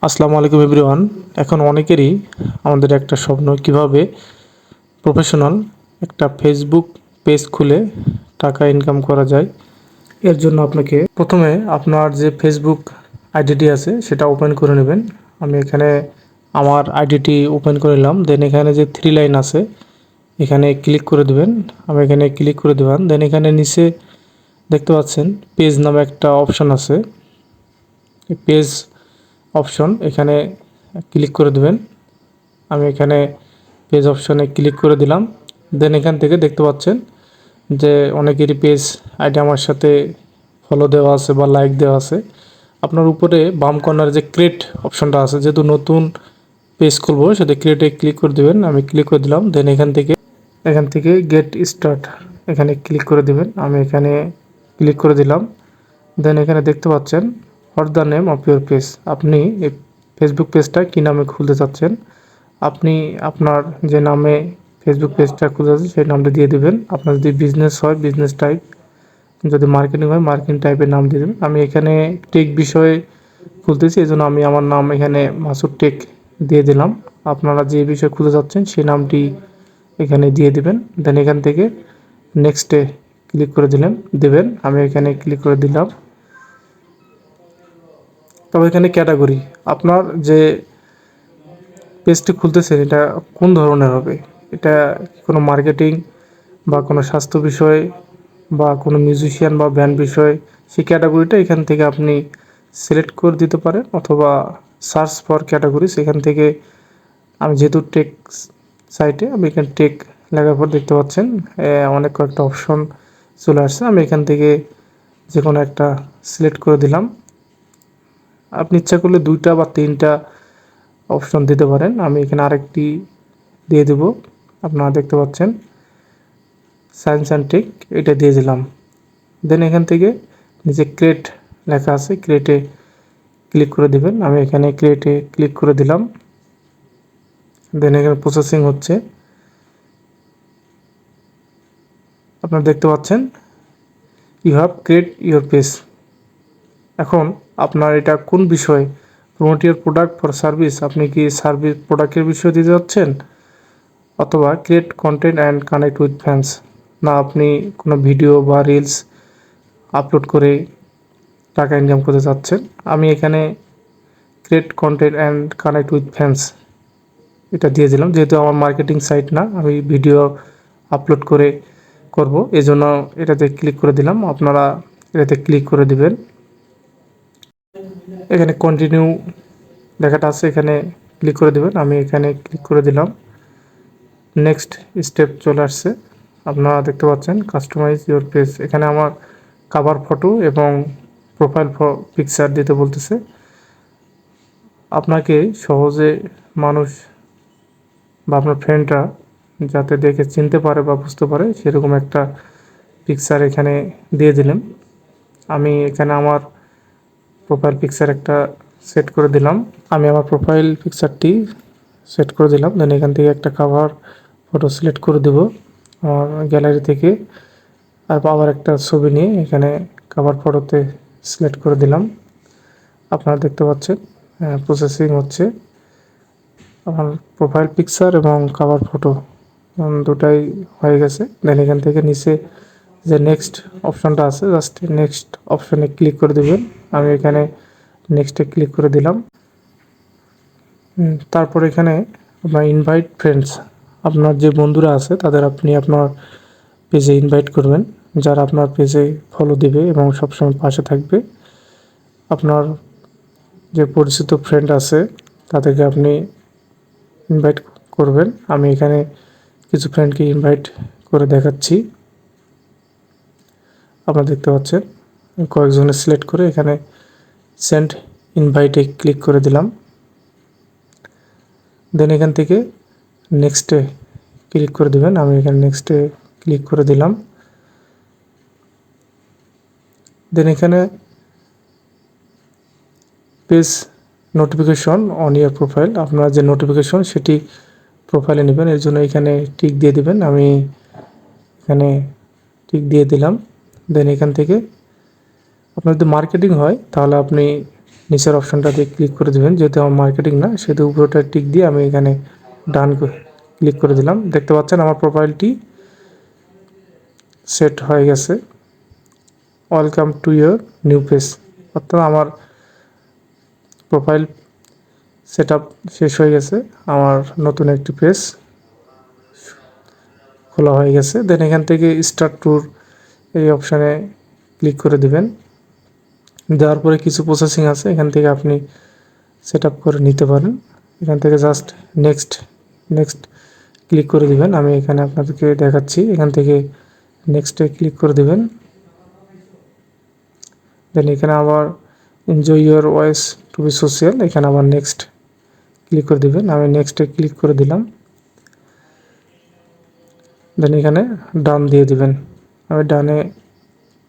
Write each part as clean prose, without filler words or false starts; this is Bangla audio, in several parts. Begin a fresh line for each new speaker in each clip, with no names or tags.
আসসালামু আলাইকুম এভরিওয়ান। এখন অনেকেরই আমাদের একটা স্বপ্ন কিভাবে প্রফেশনাল একটা ফেসবুক পেজ খুলে টাকা ইনকাম করা যায়। এর জন্য আপনাকে প্রথমে আপনার যে ফেসবুক আইডিটি আছে সেটা ওপেন করে নেবেন। আমি এখানে আমার আইডিটি ওপেন করে নিলাম। দেন এখানে যে থ্রি লাইন আছে এখানে ক্লিক করে দেবেন। আমি এখানে ক্লিক করে দেবেন। দেন এখানে নিচে দেখতে পাচ্ছেন পেজ নামে একটা অপশন আছে। পেজ অপশন এখানে ক্লিক করে দেবেন। আমি এখানে পেজ অপশনে ক্লিক করে দিলাম। দেন এখান থেকে দেখতে পাচ্ছেন যে অনেকেরই পেজ আইডি আমার সাথে ফলো দেওয়া আছে বা লাইক দেওয়া আছে। আপনার উপরে বাম কর্নারে যে ক্রিয়েট অপশনটা আছে, যেহেতু নতুন পেজ খুলবো সেটা ক্রিয়েটে ক্লিক করে দেবেন। আমি ক্লিক করে দিলাম। দেন এখান থেকে গেট স্টার্ট এখানে ক্লিক করে দিবেন। আমি এখানে ক্লিক করে দিলাম। দেন এখানে দেখতে পাচ্ছেন what the name of your page. আপনি এই ফেসবুক পেজটা কী নামে খুলতে চাচ্ছেন, আপনি আপনার যে নামে ফেসবুক পেজটা খুলতে চাচ্ছেন সেই নামটা দিয়ে দেবেন। আপনার যদি বিজনেস হয় বিজনেস টাইপ, যদি মার্কেটিং হয় মার্কেটিং টাইপের নাম দিয়ে দেবেন। আমি এখানে টেক বিষয়ে খুলতেছি, এই জন্য আমি আমার নাম এখানে মাসুদ টেক দিয়ে দিলাম। আপনারা যে বিষয়ে খুলতে চাচ্ছেন সেই নামটি এখানে দিয়ে দিবেন। দেন এখান থেকে নেক্সটে ক্লিক করে দেবেন। আমি এখানে ক্লিক করে দিলাম। তবে এখানে ক্যাটাগরি আপনার যে পেজটি খুলতেছেন এটা কোন ধরনের হবে, এটা কোনো মার্কেটিং বা কোনো স্বাস্থ্য বিষয় বা কোনো মিউজিশিয়ান বা ব্যান্ড বিষয়, সেই ক্যাটাগরিটা এখান থেকে আপনি সিলেক্ট করে দিতে পারেন, অথবা সার্চ ফর ক্যাটাগরি সেখান থেকে। আমি যেহেতু টেক সাইটে, আমি এখানে টেক লেখার পর দেখতে পাচ্ছেন অনেক কয়েকটা অপশন চলে আসছে। আমি এখান থেকে যে কোনো একটা সিলেক্ট করে দিলাম। আপনি ইচ্ছা করলে 2টা বা 3টা অপশন দিতে পারেন। আমি এখানে আরেকটি দিয়ে দেব। আপনারা দেখতে পাচ্ছেন সায়েন্স অ্যান্ড টেক, এটা দিয়ে দিলাম। দেন এখান থেকে নিচে ক্রিয়েট লেখা আছে, ক্রিয়েটে ক্লিক করে দিবেন। আমি এখানে ক্রিয়েটে ক্লিক করে দিলাম। দেন এখানে প্রসেসিং হচ্ছে। আপনারা দেখতে পাচ্ছেন you have create your page. এখন আপনার এটা কোন বিষয়, promote your product for service, আপনি কি সার্ভিস প্রোডাক্টের বিষয় দিতে যাচ্ছেন, অথবা create content and connect with fans, না আপনি কোনো ভিডিও বা রিলস আপলোড করে টাকা ইনকাম করতে চাচ্ছেন। আমি এখানে create content and connect with fans এটা দিয়ে দিলাম। যেহেতু আমার মার্কেটিং সাইট না, আমি ভিডিও আপলোড করে করব, এজন্য এটাতে ক্লিক করে দিলাম। আপনারা এটাতে ক্লিক করে দিবেন। এখানে কন্টিনিউ লেখাটা আছে, এখানে ক্লিক করে দেবেন। আমি এখানে ক্লিক করে দিলাম। নেক্সট স্টেপ চলে আসছে। আপনারা দেখতে পাচ্ছেন কাস্টমাইজ ইউর পেজ। এখানে আমার কাভার ফটো এবং প্রোফাইল পিকচার দিতে বলতেছে। আপনাকে সহজে মানুষ বা আপনার ফ্রেন্ডরা যাতে দেখে চিনতে পারে বা বুঝতে পারে সেরকম একটা পিকচার এখানে দিয়ে দিলেন। আমি এখানে আমার প্রোফাইল পিকচার একটা সেট করে দিলাম। আমি আমার প্রোফাইল পিকচারটি সেট করে দিলাম। দেন এখান থেকে একটা কাভার ফটো সিলেক্ট করে দেব আমার গ্যালারি থেকে। আর আবার একটা ছবি নিয়ে এখানে কাভার ফটোতে সিলেক্ট করে দিলাম। আপনারা দেখতে পাচ্ছেন প্রসেসিং হচ্ছে। আমার প্রোফাইল পিকচার এবং কাভার ফটো দুটাই হয়ে গেছে। দেন এখান থেকে নিচে যে নেক্সট অপশনটা আছে, জাস্ট নেক্সট অপশনে ক্লিক করে দেবেন। আমি এখানে নেক্সটে ক্লিক করে দিলাম। তারপর এখানে আপনার ইনভাইট ফ্রেন্ডস, আপনার যে বন্ধুরা আছে তাদের আপনি আপনার পেজে ইনভাইট করবেন, যারা আপনার পেজে ফলো দিবে এবং সবসময় পাশে থাকবে। আপনার যে পরিচিত ফ্রেন্ড আছে তাদেরকে আপনি ইনভাইট করবেন। আমি এখানে কিছু ফ্রেন্ডকে ইনভাইট করে দেখাচ্ছি। আপনারা দেখতে পাচ্ছেন কয়েকজনের সিলেক্ট করে এখানে সেন্ড ইনভাইটে ক্লিক করে দিলাম। দেন এখান থেকে নেক্সটে ক্লিক করে দেবেন। আমি এখানে নেক্সটে ক্লিক করে দিলাম। দেন এখানে page notification on year profile, আপনার যে নোটিফিকেশন সেটি প্রোফাইলে নেবেন, এর জন্য এখানে টিক দিয়ে দিবেন। আমি এখানে টিক দিয়ে দিলাম। দেন এখান থেকে আপনার যদি মার্কেটিং হয় তাহলে আপনি নিচের অপশনটা দিয়ে ক্লিক করে দেবেন। যেহেতু আমার মার্কেটিং না, সেহেতু উপরটা টিক দিয়ে আমি এখানে ডান ক্লিক করে দিলাম। দেখতে পাচ্ছেন আমার প্রোফাইলটি সেট হয়ে গেছে। Welcome to your new page, অর্থাৎ আমার প্রোফাইল সেট আপ শেষ হয়ে গেছে, আমার নতুন একটি পেজ খোলা হয়ে গেছে। দেন এখান থেকে স্টার্ট ট্যুর এই অপশানে ক্লিক করে দিবেন। দেওয়ার পরে কিছু প্রসেসিং আছে, এখান থেকে আপনি সেট আপ করে নিতে পারেন। এখান থেকে জাস্ট নেক্সট ক্লিক করে দিবেন। আমি এখানে আপনাদেরকে দেখাচ্ছি, এখান থেকে নেক্সটে ক্লিক করে দিবেন। দেন এখানে আবার enjoy your voice to be social, এখানে আবার নেক্সট ক্লিক করে দিবেন। আমি নেক্সটে ক্লিক করে দিলাম। দেন এখানে ডান দিয়ে দিবেন। আমি ডানে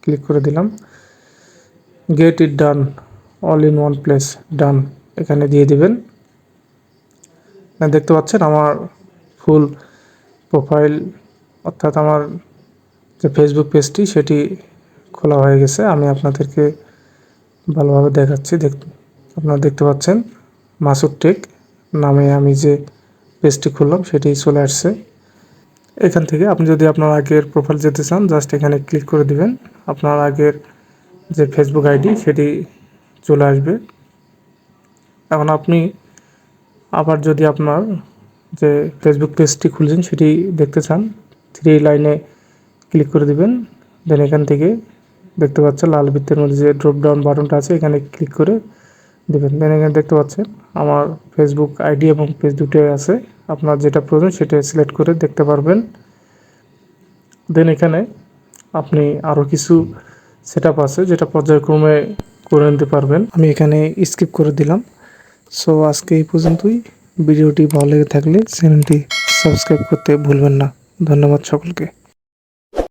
ক্লিক করে দিলাম। Get it done all in one place, ডান এখানে দিয়ে দিবেন। দেখতে পাচ্ছেন আমার ফুল প্রোফাইল, অর্থাৎ আমার যে ফেসবুক পেজটি সেটি খোলা হয়ে গেছে। আমি আপনাদেরকে ভালোভাবে দেখাচ্ছি। আপনারা দেখতে পাচ্ছেন মাসুদ টেক নামে আমি যে পেজটি খুললাম সেটি চলে আসছে। এখান থেকে আপনি যদি আপনার আগের প্রোফাইল যেতে চান, জাস্ট এখানে ক্লিক করে দিবেন। আপনার আগের যে ফেসবুক আইডি সেটি চলে আসবে। এখন আপনি আবার যদি আপনার যে ফেসবুক পেজটি খুলছেন সেটি দেখতে চান, 3 লাইনে ক্লিক করে দিবেন। দেন এখান থেকে দেখতে পাচ্ছেন লাল বৃত্তের মধ্যে যে ড্রপ ডাউন বাটনটা আছে, এখানে ক্লিক করে দেবেন। দেন এখানে দেখতে পাচ্ছেন আমার ফেসবুক আইডি এবং পেজ দুটোই আছে। আপনার যেটা প্রয়োজন সেটা সিলেক্ট করে দেখতে পারবেন। দেন এখানে আপনি আরও কিছু সেট আপ আছে যেটা পর্যায়ক্রমে করে নিতে পারবেন। আমি এখানে স্কিপ করে দিলাম। সো আজকে এই পর্যন্তই। ভিডিওটি ভালো লেগে থাকলে চ্যানেলটি সাবস্ক্রাইব করতে ভুলবেন না। ধন্যবাদ সকলকে।